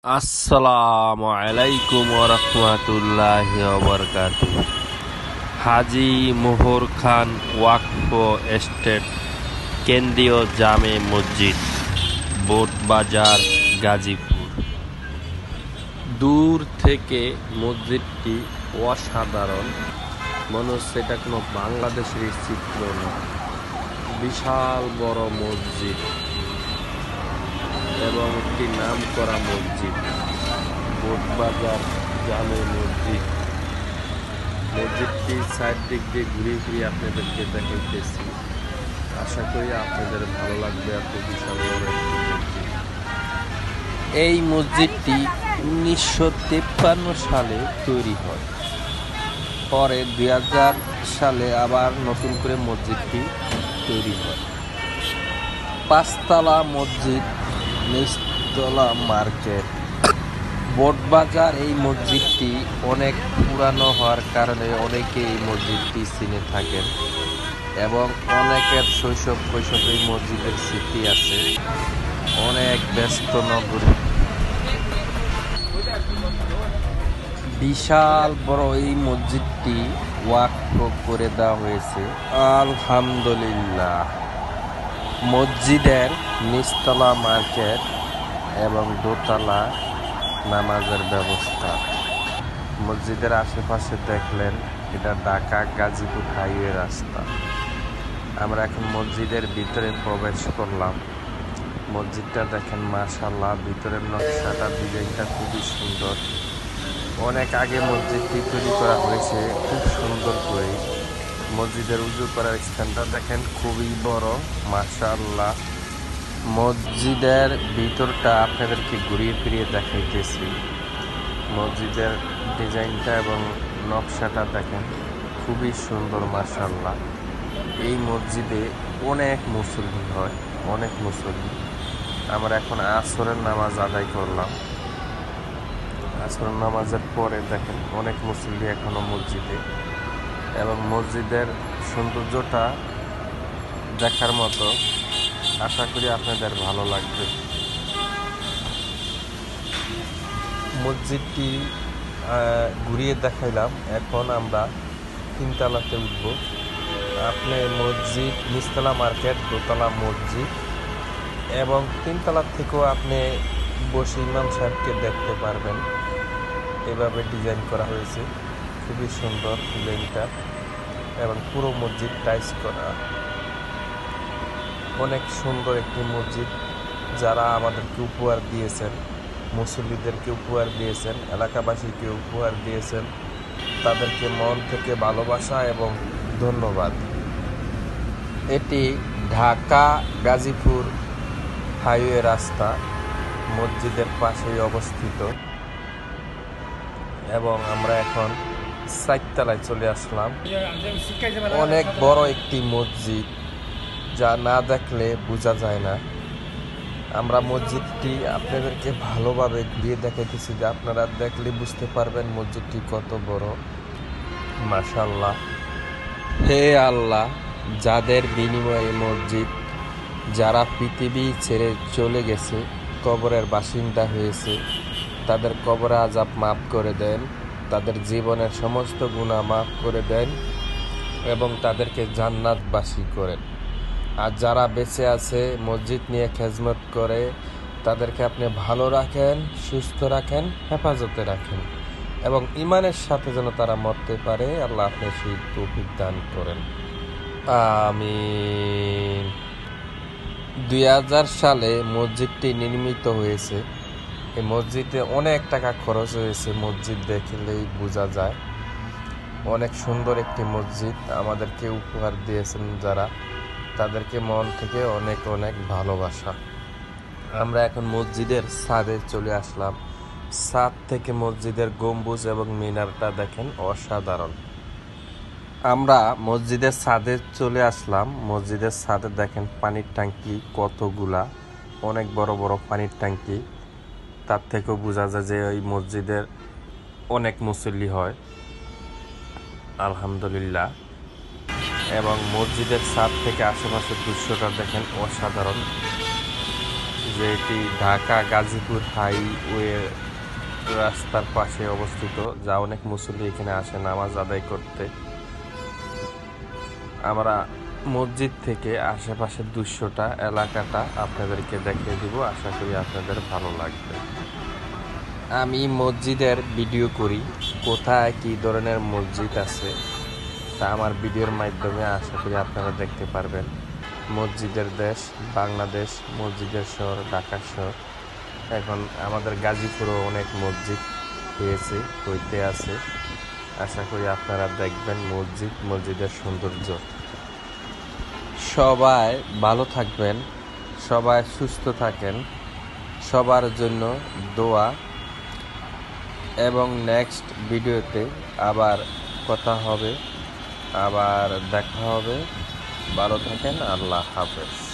আসসালামু আলাইকুম ওয়া রাহমাতুল্লাহি ওয়া বারাকাতুহু। হাজী মোহর খান ওয়াকফ এস্টেট কেন্দ্রীয় জামে মসজিদ, বোটবাজার, গাজীপুর। দূর থেকে মসজিদটি অসাধারণ, মনে হচ্ছে এটা কোনো বাংলাদেশের চিত্র না। বিশাল বড় মসজিদ এবং একটি নামকরা মসজিদ, বোটবাজার জামে মসজিদ। মসজিদটি চারদিক দিয়ে ঘুরিয়ে ঘুরিয়ে আপনাদেরকে দেখাইতেছি। আশা করি আপনাদের ভালো লাগবে। এত বিশাল বড় একটি মসজিদ। এই মসজিদটি 1953 সালে তৈরি হয়। পরে 2000 সালে আবার নতুন করে মসজিদটি তৈরি হয়। পাঁচতলা মসজিদ, নিচতলা মার্কেট। বোটবাজার এই মসজিদটি অনেক পুরানো হওয়ার কারণে অনেকে এই মসজিদটি চিনে থাকেন এবং অনেকের শৈশব কৈশোরে এই মসজিদের স্মৃতি আছে। অনেক ব্যস্ত নগরী, বিশাল বড় এই মসজিদটি ওয়াকফ করে দেওয়া হয়েছে, আলহামদুলিল্লাহ। মসজিদের নিচতলা মার্কেট এবং দোতলা নামাজের ব্যবস্থা। মসজিদের আশেপাশে দেখলেন এটা ঢাকা গাজীপুর হাইওয়ে রাস্তা। আমরা এখন মসজিদের ভিতরে প্রবেশ করলাম। মসজিদটা দেখেন, মাশাআল্লাহ, ভিতরের নকশাটা, ডিজাইনটা খুবই সুন্দর। অনেক আগে মসজিদটি তৈরি করা হয়েছে, খুব সুন্দর করে। মসজিদের উজু করার স্থানটা দেখেন, খুবই বড়, মাশাআল্লাহ। মসজিদের ভিতরটা আপনাদেরকে ঘুরিয়ে ফিরিয়ে দেখাইতেছি। মসজিদের ডিজাইনটা এবং নকশাটা দেখেন, খুবই সুন্দর, মাশাআল্লাহ। এই মসজিদে অনেক মুসল্লি হয়, অনেক মুসল্লি। আমরা এখন আসরের নামাজ আদায় করলাম। আসরের নামাজের পরে দেখেন অনেক মুসল্লি এখনো মসজিদে, এবং মসজিদের সৌন্দর্যটা দেখার মতো। আশা করি আপনাদের ভালো লাগবে। মসজিদটি ঘুরিয়ে দেখাইলাম। এখন আমরা তিনতলাতে উঠব। আপনি মসজিদ, নিচতলা মার্কেট, দোতলা মসজিদ এবং তিনতলা থেকেও আপনি বসে ইমাম সাহেবকে দেখতে পারবেন। এভাবে ডিজাইন করা হয়েছে, খুবই সুন্দর ডিজাইনটা, এবং পুরো মসজিদ টাইলস করা। অনেক সুন্দর একটি মসজিদ। যারা আমাদেরকে উপহার দিয়েছেন, মুসল্লিদেরকে উপহার দিয়েছেন, এলাকাবাসীকে উপহার দিয়েছেন, তাদেরকে মন থেকে ভালোবাসা এবং ধন্যবাদ। এটি ঢাকা গাজীপুর হাইওয়ে রাস্তা, মসজিদের পাশেই অবস্থিত। এবং আমরা এখন চারতলায় চলে আসলাম। অনেক বড় একটি মসজিদ, যা না দেখলে বোঝা যায় না। আমরা মসজিদটি আপনাদেরকে ভালোভাবে ঘুরিয়ে দেখাইতেছি, যে আপনারা দেখলে বুঝতে পারবেন মসজিদটি কত বড়, মাশাআল্লাহ। হে আল্লাহ, যাদের বিনিময়ে মসজিদ, যারা পৃথিবী ছেড়ে চলে গেছে, কবরের বাসিন্দা হয়েছে, তাদের কবরে আযাব মাফ করে দেন, তাদের জীবনের সমস্ত গুনাহ মাফ করে দেন এবং তাদেরকে জান্নাতবাসী করেন। আর যারা বেঁচে আছে, মসজিদ নিয়ে খেজমত করে, তাদেরকে আপনি ভালো রাখেন, সুস্থ রাখেন, হেফাজতে রাখেন এবং ঈমানের সাথে যেন তারা মরতে পারে। আল্লাহ আপনি সেই তৌফিক দান করেন, আমিন। 2000 সালে মসজিদটি নির্মিত হয়েছে। এই মসজিদে অনেক টাকা খরচ হয়েছে, মসজিদ দেখলেই বোঝা যায়। অনেক সুন্দর একটি মসজিদ আমাদেরকে উপহার দিয়েছেন যারা, তাদেরকে মন থেকে অনেক অনেক ভালোবাসা। আমরা এখন মসজিদের ছাদে চলে আসলাম। ছাদ থেকে মসজিদের গম্বুজ এবং মিনারটা দেখেন, অসাধারণ। আমরা মসজিদের ছাদে চলে আসলাম। মসজিদের ছাদে দেখেন পানির ট্যাঙ্কি কতগুলা, অনেক বড় বড় পানির ট্যাঙ্কি। তার থেকেও বোঝা যায় যে এই মসজিদের অনেক মুসল্লি হয়, আলহামদুলিল্লাহ। এবং মসজিদের ছাদ থেকে আশেপাশের দৃশ্যটা দেখেন, অসাধারণ। যেটি ঢাকা গাজীপুর হাইওয়ে রাস্তার পাশে অবস্থিত, যা অনেক মুসল্লি এখানে আসে নামাজ আদায় করতে। আমরা মসজিদ থেকে আশেপাশের দৃশ্যটা এলাকাটা আপনাদেরকে দেখিয়ে দিব, আশা করি আপনাদের ভালো লাগবে। আমি মসজিদের ভিডিও করি, কোথায় কী ধরনের মসজিদ আছে তা আমার ভিডিওর মাধ্যমে আশা করি আপনারা দেখতে পারবেন। মসজিদের দেশ বাংলাদেশ, মসজিদের শহর ঢাকা শহর। এখন আমাদের গাজীপুরেও অনেক মসজিদ হইতে আছে। আশা করি আপনারা দেখবেন মসজিদের সৌন্দর্য। সবাই ভালো থাকবেন, সবাই সুস্থ থাকেন, সবার জন্য দোয়া। এবং নেক্সট ভিডিওতে আবার কথা হবে, আবার দেখা হবে। ভালো থাকেন, আল্লাহ হাফেজ।